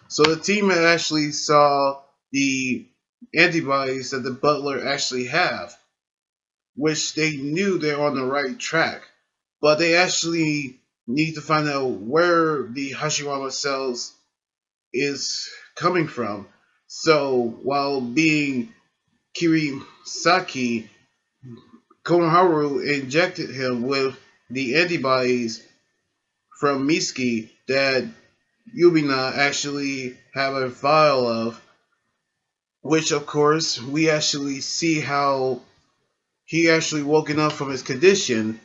So the team actually saw the antibodies that the butler actually have, which they knew they're on the right track, but they actually need to find out where the Hashirama cells is coming from. So while being Kirisaki, Konoharu injected him with the antibodies from Miski that Yubina actually have a file of, which of course we actually see how he actually woken up from his condition,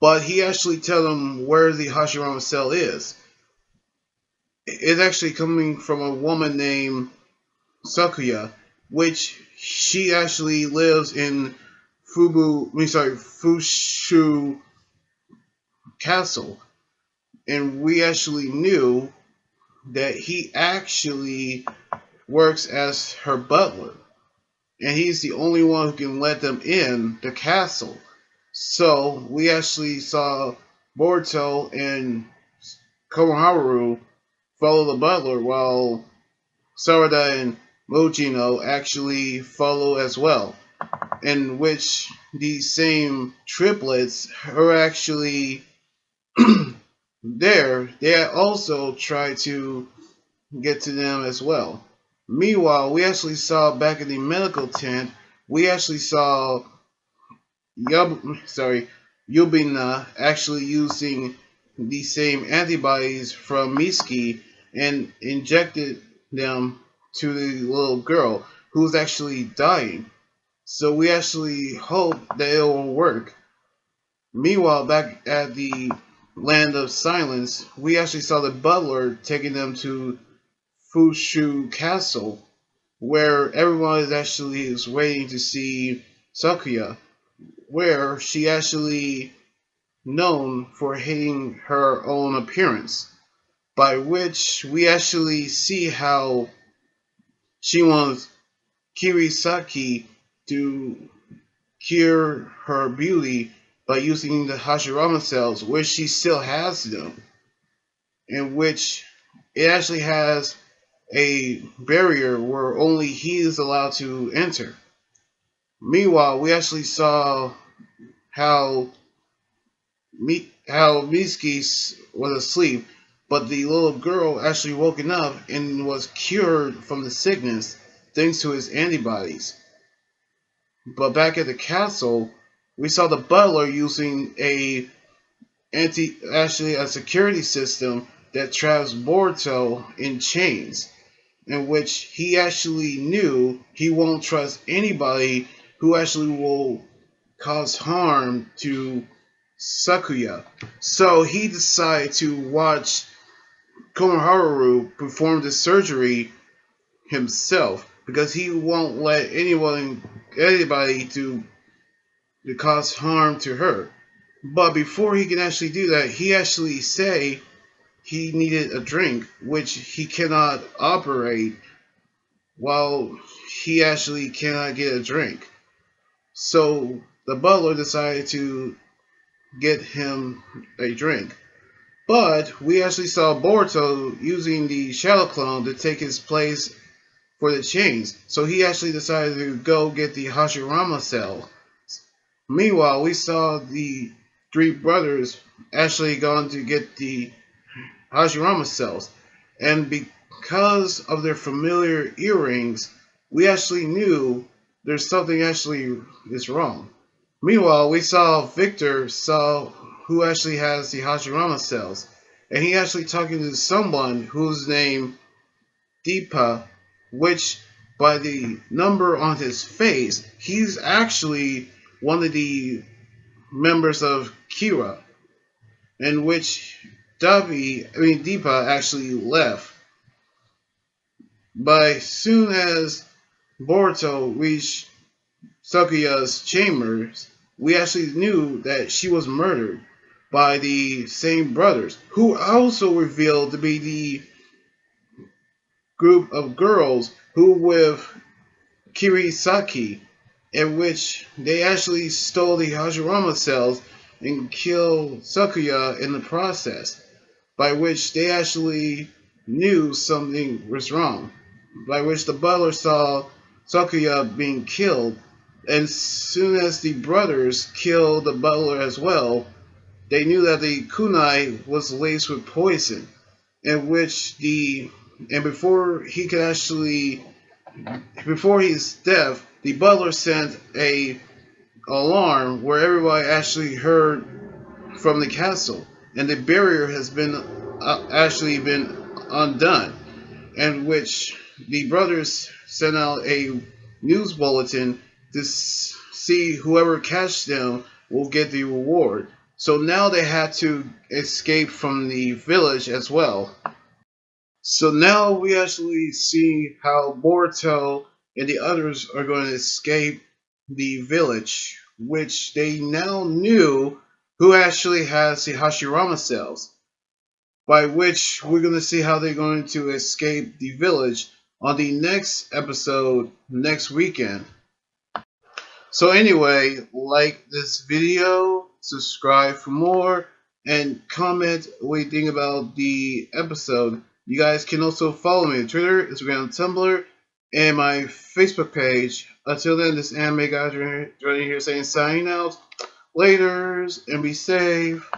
but he actually tell them where the Hashirama cell is. It's actually coming from a woman named Sakuya, which she actually lives in Fushu Castle, and we actually knew that he actually works as her butler, and he's the only one who can let them in the castle. So we actually saw Boruto and Konoharu follow the butler, while Sarada and Mojino actually follow as well, in which these same triplets are actually there. They also try to get to them as well. Meanwhile, we actually saw back in the medical tent, we actually saw Yubina actually using the same antibodies from Miski and injected them to the little girl who's actually dying. So we actually hope that it will work. Meanwhile, back at the Land of Silence, we actually saw the butler taking them to Fushu Castle, where everyone is waiting to see Sakuya, where she actually known for hating her own appearance, by which we actually see how she wants Kirisaki to cure her beauty by using the Hashirama cells, which she still has them, in which it actually has a barrier where only he is allowed to enter. Meanwhile, we actually saw how Miski was asleep, but the little girl actually woken up and was cured from the sickness thanks to his antibodies. But back at the castle, we saw the butler using actually a security system that traps Boruto in chains, in which he actually knew he won't trust anybody who actually will cause harm to Sakuya. So he decided to watch Konoharu perform the surgery himself because he won't let anybody to cause harm to her. But before he can actually do that, he actually say he needed a drink, which he cannot operate while he actually cannot get a drink. So the butler decided to get him a drink. But we actually saw Boruto using the Shadow Clone to take his place for the chains. So he actually decided to go get the Hashirama cell. Meanwhile, we saw the three brothers actually gone to get the Hashirama cells. And because of their familiar earrings, we actually knew there's something actually is wrong. Meanwhile, we saw Victor saw who actually has the Hashirama cells, and he actually talking to someone whose name Deepa, which by the number on his face, he's actually one of the members of Kira, in which Deepa actually left. But as soon as Boruto reached Sakuya's chambers, we actually knew that she was murdered by the same brothers, who also revealed to be the group of girls who with Kirisaki, in which they actually stole the Hashirama cells and killed Sakuya in the process, by which they actually knew something was wrong, by which the butler saw Sakuya being killed, and as soon as the brothers killed the butler as well, they knew that the kunai was laced with poison, in which the and before his death, the butler sent a alarm where everybody actually heard from the castle, and the barrier has been actually been undone, in which the brothers sent out a news bulletin to see whoever catches them will get the reward. So now they had to escape from the village as well. So now we actually see how Boruto and the others are going to escape the village, which they now knew who actually has the Hashirama cells, by which we're going to see how they're going to escape the village on the next episode next weekend. So anyway, like this video, subscribe for more, and comment what you think about the episode. You guys can also follow me on Twitter, Instagram, Tumblr, and my Facebook page. Until then, this anime guy joining here saying signing out. Laters, and be safe.